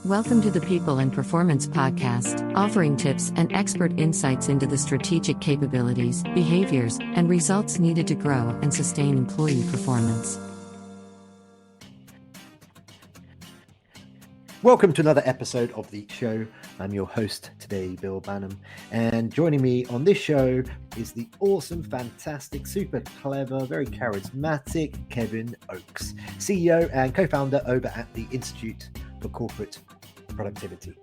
Welcome to the People and Performance Podcast, offering tips and expert insights into the strategic capabilities, behaviors, and results needed to grow and sustain employee performance. Welcome to another episode of the show. I'm your host today, Bill Bannum, and joining me on this show is the awesome, fantastic, super clever, very charismatic Kevin Oakes, CEO and co-founder over at the Institute for Corporate Productivity.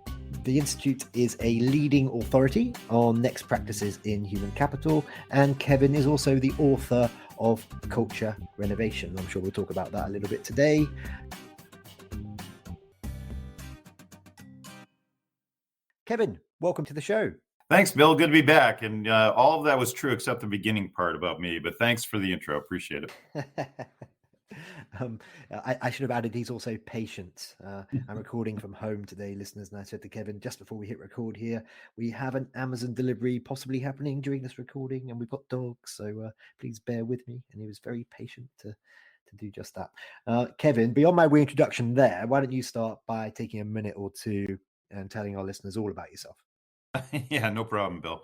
The Institute is a leading authority on next practices in human capital, and Kevin is also the author of Culture Renovation. I'm sure we'll talk about that a little bit today. Kevin, welcome to the show. Thanks, Bill. Good to be back. And all of that was true except the beginning part about me, but thanks for the intro. Appreciate it. I should have added he's also patient. I'm recording from home today, listeners, and I said to Kevin, just before we hit record here, we have an Amazon delivery possibly happening during this recording, and we've got dogs, so please bear with me. And he was very patient to do just that. Kevin, beyond my wee introduction there, why don't you start by taking a minute or two and telling our listeners all about yourself? Yeah, no problem, Bill.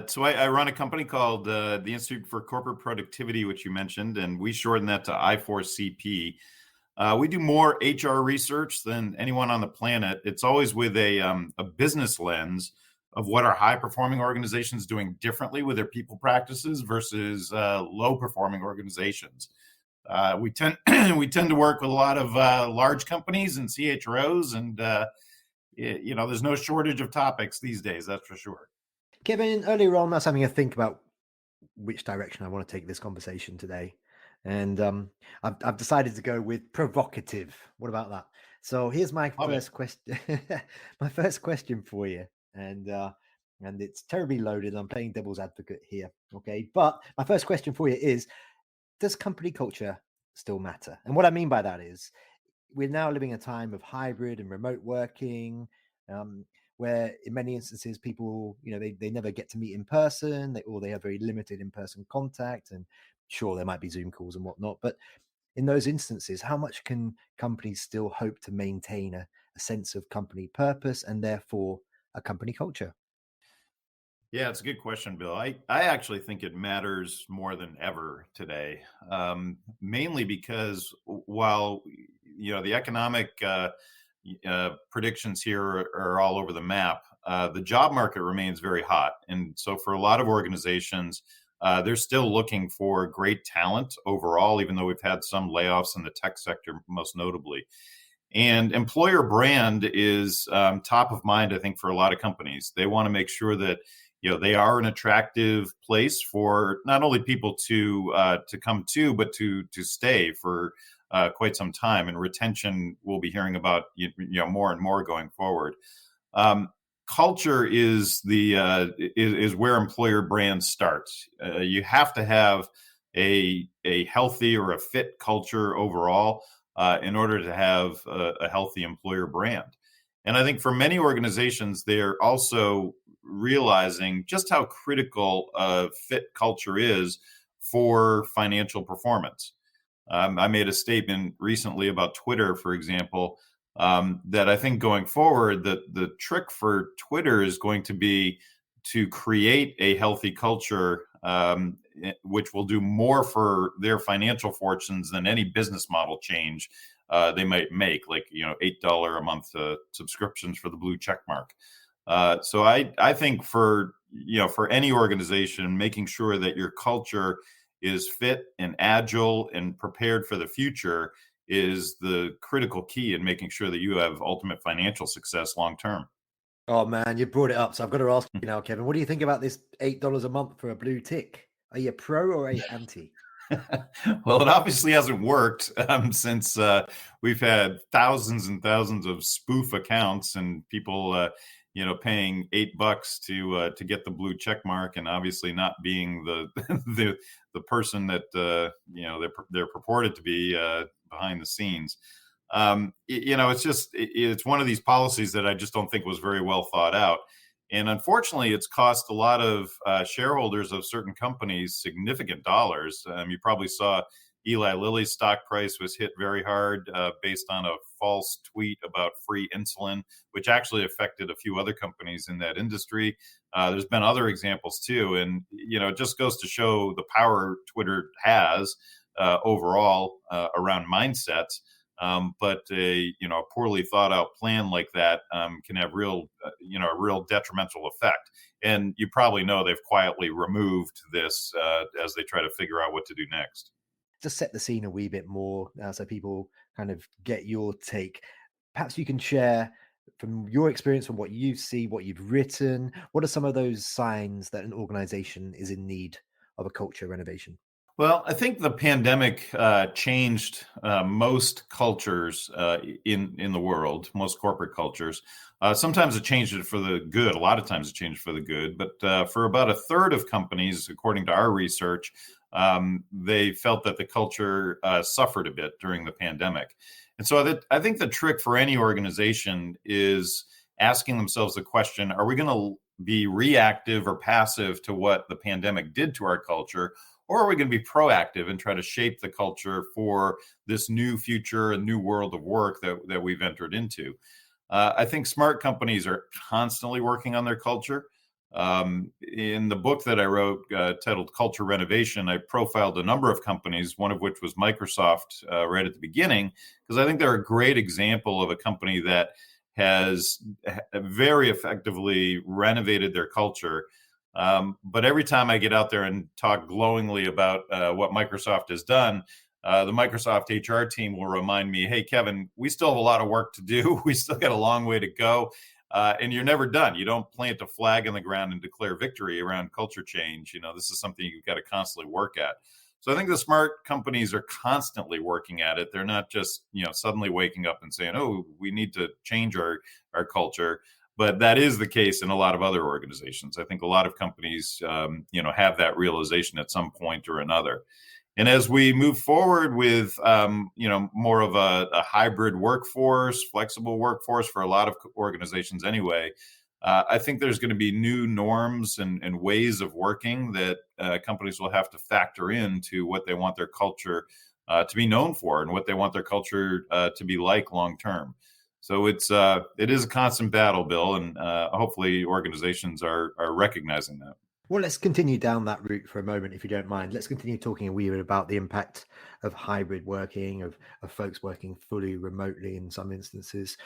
So I run a company called the Institute for Corporate Productivity, which you mentioned, and we shorten that to I4CP. We do more HR research than anyone on the planet. It's always with a business lens of what are high-performing organizations doing differently with their people practices versus low-performing organizations. We tend to work with a lot of large companies and CHROs, and there's no shortage of topics these days, that's for sure. Kevin, earlier on, I was having a think about which direction I want to take this conversation today. And I've decided to go with provocative. What about that? So here's my first question. My first question for you. And it's terribly loaded. I'm playing devil's advocate here. Okay. But my first question for you is, does company culture still matter? And what I mean by that is, we're now living a time of hybrid and remote working, where in many instances people, they never get to meet in person, they have very limited in-person contact, and sure, there might be Zoom calls and whatnot. But in those instances, how much can companies still hope to maintain a sense of company purpose and therefore a company culture? Yeah, it's a good question, Bill. I actually think it matters more than ever today, mainly because while the economic predictions here are all over the map, the job market remains very hot. And so for a lot of organizations, they're still looking for great talent overall, even though we've had some layoffs in the tech sector, most notably. And employer brand is top of mind, I think, for a lot of companies. They want to make sure that they are an attractive place for not only people to come to, but to stay for quite some time. And retention, we'll be hearing about more and more going forward. Culture is is where employer brand starts. You have to have a healthy or a fit culture overall in order to have a healthy employer brand. And I think for many organizations, they're also realizing just how critical a fit culture is for financial performance. I made a statement recently about Twitter, for example, that I think going forward, the trick for Twitter is going to be to create a healthy culture, which will do more for their financial fortunes than any business model change they might make, like $8 a month subscriptions for the blue check mark. So I think for any organization, making sure that your culture is fit and agile and prepared for the future is the critical key in making sure that you have ultimate financial success long term. Oh man, you brought it up, so I've got to ask you now, Kevin. What do you think about this $8 a month for a blue tick? Are you pro or are you anti? Well, it obviously hasn't worked since we've had thousands and thousands of spoof accounts and people, paying $8 to get the blue check mark, and obviously not being the person that they're purported to be behind the scenes. It's one of these policies that I just don't think was very well thought out. And unfortunately, it's cost a lot of shareholders of certain companies significant dollars. You probably saw Eli Lilly's stock price was hit very hard based on a false tweet about free insulin, which actually affected a few other companies in that industry. There's been other examples too. And, it just goes to show the power Twitter has overall around mindsets. But a poorly thought out plan like that can have a real detrimental effect. And you probably know they've quietly removed this as they try to figure out what to do next. Just set the scene a wee bit more so people kind of get your take. Perhaps you can share from your experience, from what you see, what you've written. What are some of those signs that an organization is in need of a culture renovation? Well, I think the pandemic changed most cultures in the world, most corporate cultures. Sometimes it changed it for the good. A lot of times it changed for the good. But for about a third of companies, according to our research, they felt that the culture suffered a bit during the pandemic. And so I think the trick for any organization is asking themselves the question, are we going to be reactive or passive to what the pandemic did to our culture? Or are we going to be proactive and try to shape the culture for this new future and new world of work that we've entered into? I think smart companies are constantly working on their culture. In the book that I wrote titled Culture Renovation, I profiled a number of companies, one of which was Microsoft right at the beginning, because I think they're a great example of a company that has very effectively renovated their culture. But every time I get out there and talk glowingly about what Microsoft has done, the Microsoft HR team will remind me, hey, Kevin, we still have a lot of work to do. We still got a long way to go. And you're never done. You don't plant a flag in the ground and declare victory around culture change. This is something you've got to constantly work at. So I think the smart companies are constantly working at it. They're not just, suddenly waking up and saying, oh, we need to change our culture. But that is the case in a lot of other organizations. I think a lot of companies, have that realization at some point or another. And as we move forward with, more of a hybrid workforce, flexible workforce for a lot of organizations anyway, I think there's going to be new norms and ways of working that companies will have to factor into what they want their culture to be known for and what they want their culture to be like long term. So it is a constant battle, Bill, and hopefully organizations are recognizing that. Well, let's continue down that route for a moment, if you don't mind. Let's continue talking a wee bit about the impact of hybrid working, of folks working fully remotely in some instances.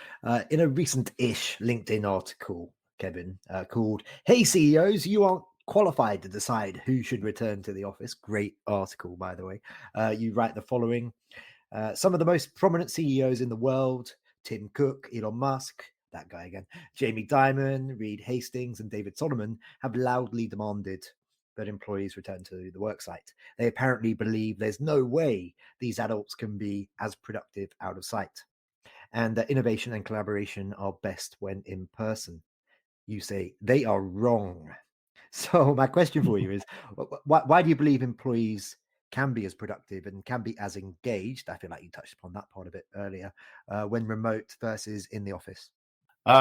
In a recent-ish LinkedIn article, Kevin, called "Hey CEOs, you aren't qualified to decide who should return to the office." Great article, by the way. You write the following: some of the most prominent CEOs in the world, Tim Cook, Elon Musk, that guy again, Jamie Dimon, Reed Hastings, and David Solomon have loudly demanded that employees return to the worksite. They apparently believe there's no way these adults can be as productive out of sight, and that innovation and collaboration are best when in person. You say they are wrong. So my question for you is, why do you believe employees can be as productive and can be as engaged? I feel like you touched upon that part of it earlier, when remote versus in the office.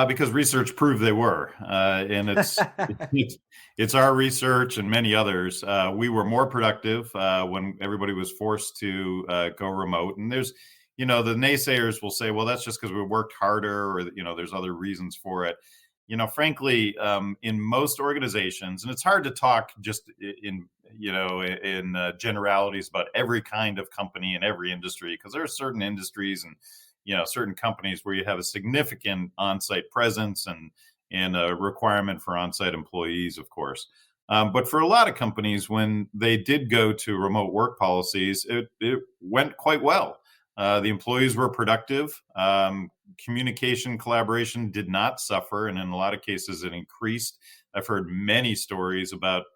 Because research proved they were, and it's our research and many others. We were more productive when everybody was forced to go remote. And there's, the naysayers will say, well, that's just because we worked harder, or there's other reasons for it. Frankly, in most organizations, and it's hard to talk just in generalities about every kind of company in every industry, because there are certain industries and certain companies where you have a significant on-site presence and a requirement for on-site employees, of course. But for a lot of companies, when they did go to remote work policies, it went quite well. The employees were productive. Communication, collaboration did not suffer, and in a lot of cases, it increased. I've heard many stories about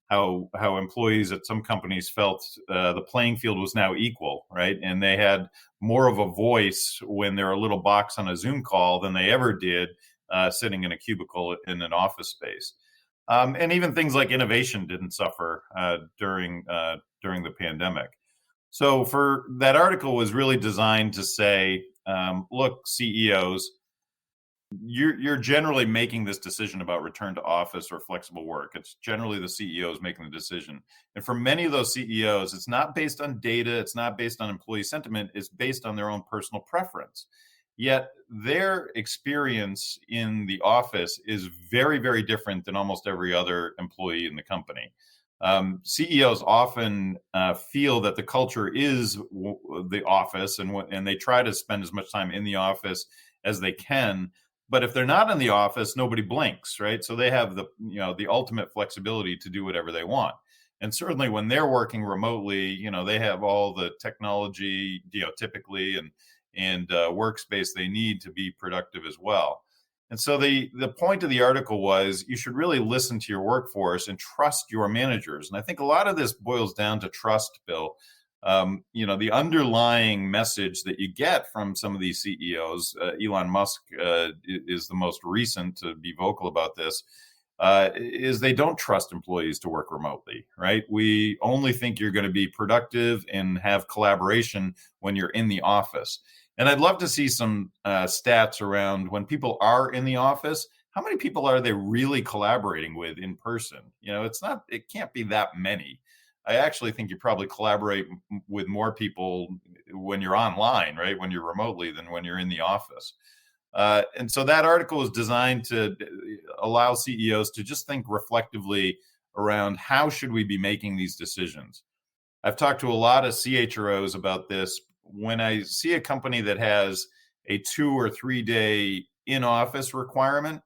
how employees at some companies felt the playing field was now equal, right? And they had more of a voice when they're a little box on a Zoom call than they ever did sitting in a cubicle in an office space. And even things like innovation didn't suffer during the pandemic. So for that article was really designed to say, look, CEOs, you're generally making this decision about return to office or flexible work. It's generally the CEOs making the decision. And for many of those CEOs, it's not based on data, it's not based on employee sentiment, it's based on their own personal preference. Yet their experience in the office is very, very different than almost every other employee in the company. CEOs often feel that the culture is the office, and they try to spend as much time in the office as they can. But if they're not in the office, nobody blinks, right? So they have the ultimate flexibility to do whatever they want. And certainly when they're working remotely, they have all the technology, typically, and workspace they need to be productive as well. And so the point of the article was you should really listen to your workforce and trust your managers. And I think a lot of this boils down to trust, Bill. The underlying message that you get from some of these CEOs, Elon Musk is the most recent to be vocal about this, is they don't trust employees to work remotely, right? We only think you're going to be productive and have collaboration when you're in the office. And I'd love to see some stats around when people are in the office, how many people are they really collaborating with in person? It can't be that many. I actually think you probably collaborate with more people when you're online, right? When you're remotely than when you're in the office. And so that article is designed to allow CEOs to just think reflectively around how should we be making these decisions. I've talked to a lot of CHROs about this. When I see a company that has a 2 or 3 day in-office requirement,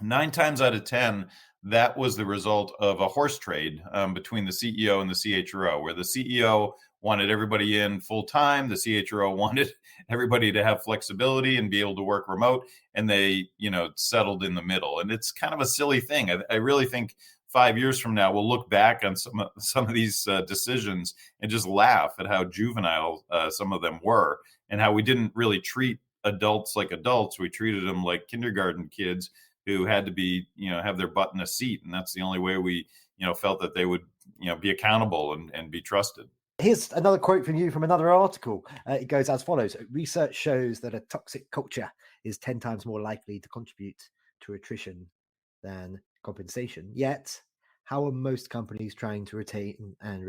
9 times out of 10, that was the result of a horse trade between the CEO and the CHRO, where the CEO wanted everybody in full time. The CHRO wanted everybody to have flexibility and be able to work remote, and they, settled in the middle. And it's kind of a silly thing. I really think 5 years from now, we'll look back on some of these decisions and just laugh at how juvenile some of them were, and how we didn't really treat adults like adults. We treated them like kindergarten kids who had to be, have their butt in a seat. And that's the only way we, felt that they would, be accountable and be trusted. Here's another quote from you from another article. It goes as follows. Research shows that a toxic culture is 10 times more likely to contribute to attrition than compensation. Yet, how are most companies trying to retain and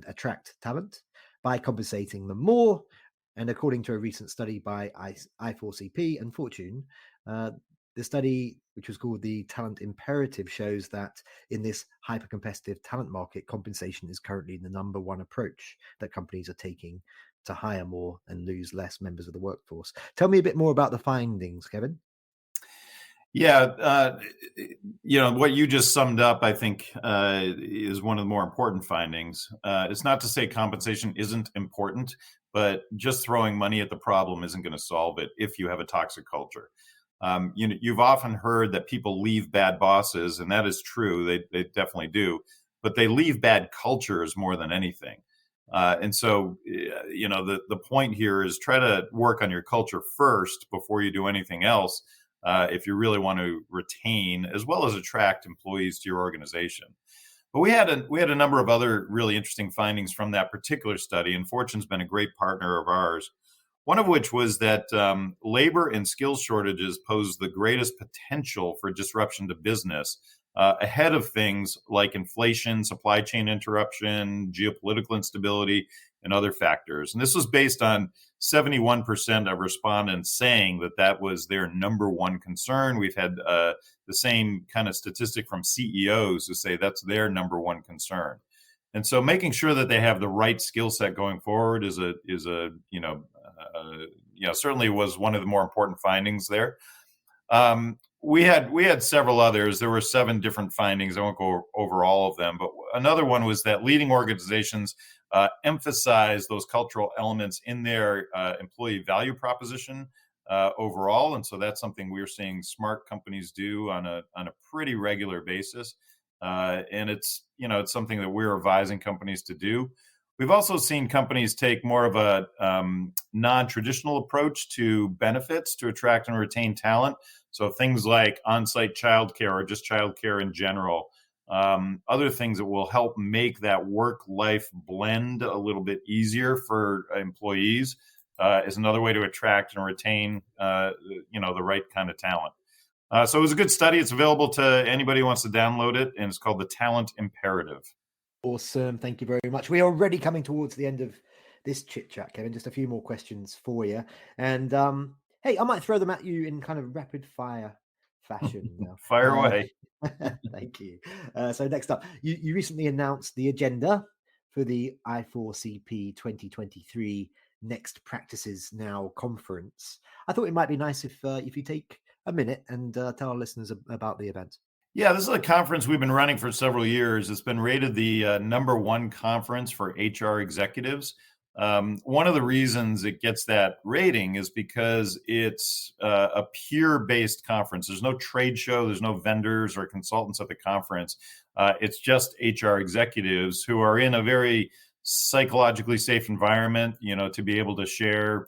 attract talent? By compensating them more. And according to a recent study by I4CP and Fortune, the study, which was called the Talent Imperative, shows that in this hyper-competitive talent market, compensation is currently the number one approach that companies are taking to hire more and lose less members of the workforce. Tell me a bit more about the findings, Kevin. Yeah, what you just summed up, I think, is one of the more important findings. It's not to say compensation isn't important, but just throwing money at the problem isn't going to solve it if you have a toxic culture. You've often heard that people leave bad bosses, and that is true. They definitely do, but they leave bad cultures more than anything. And so, the point here is try to work on your culture first before you do anything else. If you really want to retain as well as attract employees to your organization. But we had a number of other really interesting findings from that particular study, and Fortune's been a great partner of ours. One of which was that labor and skills shortages pose the greatest potential for disruption to business ahead of things like inflation, supply chain interruption, geopolitical instability, and other factors. And this was based on 71% of respondents saying that was their number one concern. We've had the same kind of statistic from CEOs who say that's their number one concern. And so making sure that they have the right skill set going forward is certainly was one of the more important findings there. We had several others. There were 7 different findings. I won't go over all of them, but another one was that leading organizations emphasize those cultural elements in their employee value proposition overall, and so that's something we're seeing smart companies do on a pretty regular basis. And it's something that we're advising companies to do. We've also seen companies take more of a non-traditional approach to benefits to attract and retain talent. So things like on-site childcare or just childcare in general. Other things that will help make that work-life blend a little bit easier for employees. is another way to attract and retain, the right kind of talent. So it was a good study. It's available to anybody who wants to download it, and it's called The Talent Imperative. Awesome. Thank you very much. We are already coming towards the end of this chit chat, Kevin. Just a few more questions for you. And hey, I might throw them at you in kind of rapid fire fashion now. Fire away. Thank you. So next up, you recently announced the agenda for the I4CP 2023 Next Practices Now conference. I thought it might be nice if you take a minute and tell our listeners about the event. Yeah, this is a conference we've been running for several years. It's been rated the #1 conference for HR executives. One of the reasons it gets that rating is because it's a peer-based conference. There's no trade show, there's no vendors or consultants at the conference. It's just HR executives who are in a very psychologically safe environment, to be able to share,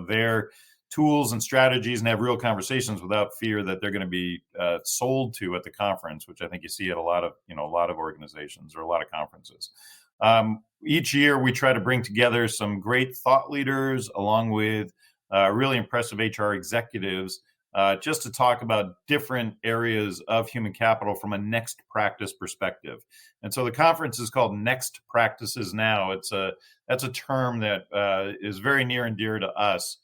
their tools and strategies and have real conversations without fear that they're going to be sold to at the conference, which I think you see at a lot of organizations or a lot of conferences. Each year we try to bring together some great thought leaders along with really impressive HR executives just to talk about different areas of human capital from a next practice perspective. And so the conference is called Next Practices Now. That's a term that is very near and dear to us.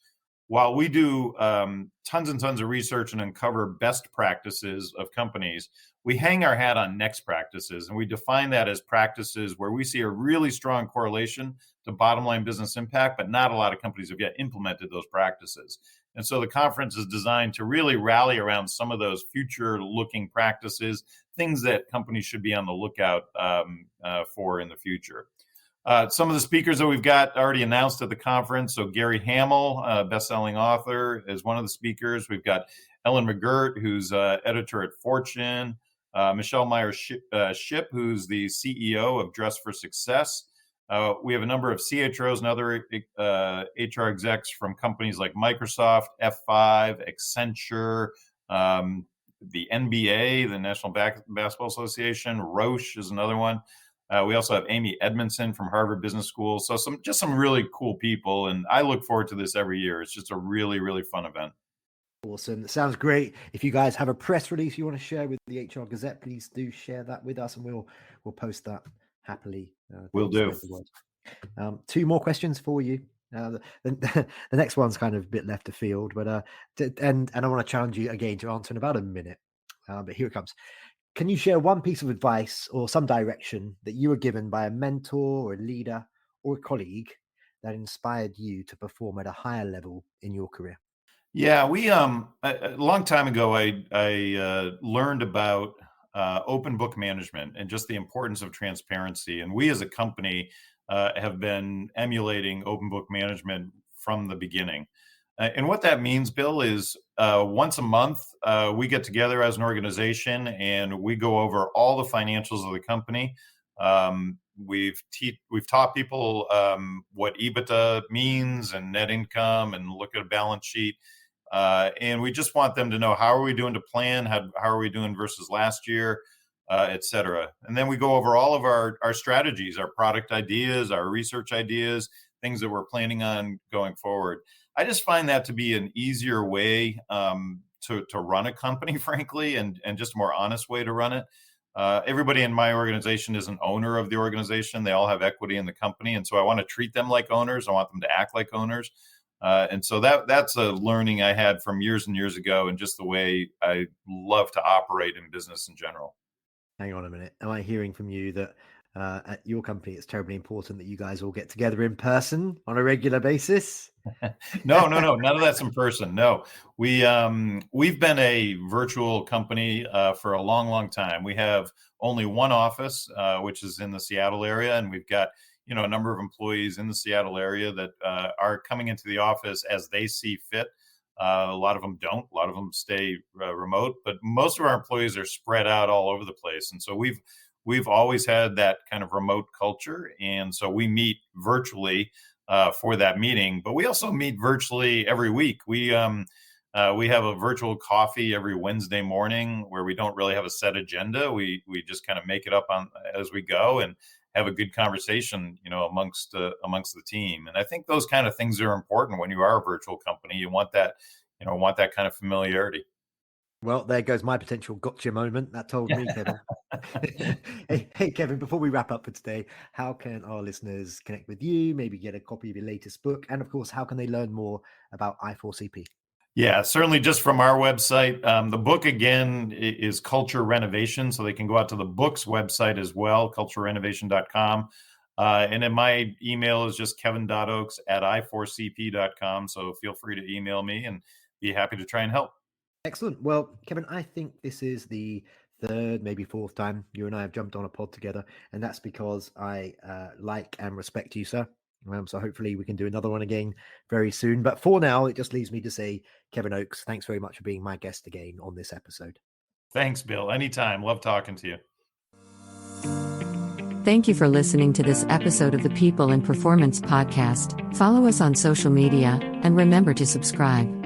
While we do tons and tons of research and uncover best practices of companies, we hang our hat on next practices, and we define that as practices where we see a really strong correlation to bottom line business impact, but not a lot of companies have yet implemented those practices. And so the conference is designed to really rally around some of those future-looking practices, things that companies should be on the lookout for in the future. Some of the speakers that we've got already announced at the conference. So Gary Hamel, best-selling author, is one of the speakers. We've got Ellen McGirt, who's editor at Fortune. Michelle Meyer-Ship, who's the CEO of Dress for Success. We have a number of CHROs and other HR execs from companies like Microsoft, F5, Accenture, the NBA, the National Basketball Association. Roche is another one. We also have Amy Edmondson from Harvard Business School. So some really cool people. And I look forward to this every year. It's just a really, really fun event. Awesome. That sounds great. If you guys have a press release you want to share with the HR Gazette, please do share that with us and we'll post that happily. Will do. Two more questions for you. The next one's kind of a bit left of field, but and I want to challenge you again to answer in about a minute. But here it comes. Can you share one piece of advice or some direction that you were given by a mentor or a leader or a colleague that inspired you to perform at a higher level in your career? Yeah, we a long time ago, I learned about open book management and just the importance of transparency. And we as a company have been emulating open book management from the beginning. And what that means, Bill, is once a month, we get together as an organization and we go over all the financials of the company. We've taught people what EBITDA means and net income and look at a balance sheet. And we just want them to know, how are we doing to plan? How are we doing versus last year, et cetera. And then we go over all of our strategies, our product ideas, our research ideas, things that we're planning on going forward. I just find that to be an easier way to run a company, frankly, and just a more honest way to run it. Everybody in my organization is an owner of the organization. They all have equity in the company. And so I want to treat them like owners. I want them to act like owners. And so that's a learning I had from years and years ago, and just the way I love to operate in business in general. Hang on a minute. Am I hearing from you that at your company, it's terribly important that you guys all get together in person on a regular basis? No, none of that's in person. No, we've been a virtual company for a long, long time. We have only one office, which is in the Seattle area, and we've got a number of employees in the Seattle area that are coming into the office as they see fit. A lot of them don't. A lot of them stay remote, but most of our employees are spread out all over the place. And so we've always had that kind of remote culture. And so we meet virtually for that meeting, but we also meet virtually every week. We have a virtual coffee every Wednesday morning where we don't really have a set agenda. We just kind of make it up on as we go. have a good conversation, amongst the team. And I think those kind of things are important when you are a virtual company. You want that, kind of familiarity. Well, there goes my potential gotcha moment. That told me, Kevin. Hey, Kevin, before we wrap up for today, how can our listeners connect with you, maybe get a copy of your latest book? And of course, how can they learn more about I4CP? Yeah, certainly just from our website. The book, again, is Culture Renovation, so they can go out to the book's website as well, culturerenovation.com. And then my email is just kevin.oakes@i4cp.com. So feel free to email me and be happy to try and help. Excellent. Well, Kevin, I think this is the third, maybe fourth time you and I have jumped on a pod together. And that's because I like and respect you, sir. So hopefully we can do another one again very soon. But for now, it just leaves me to say, Kevin Oakes, thanks very much for being my guest again on this episode. Thanks, Bill. Anytime. Love talking to you. Thank you for listening to this episode of the People and Performance Podcast. Follow us on social media and remember to subscribe.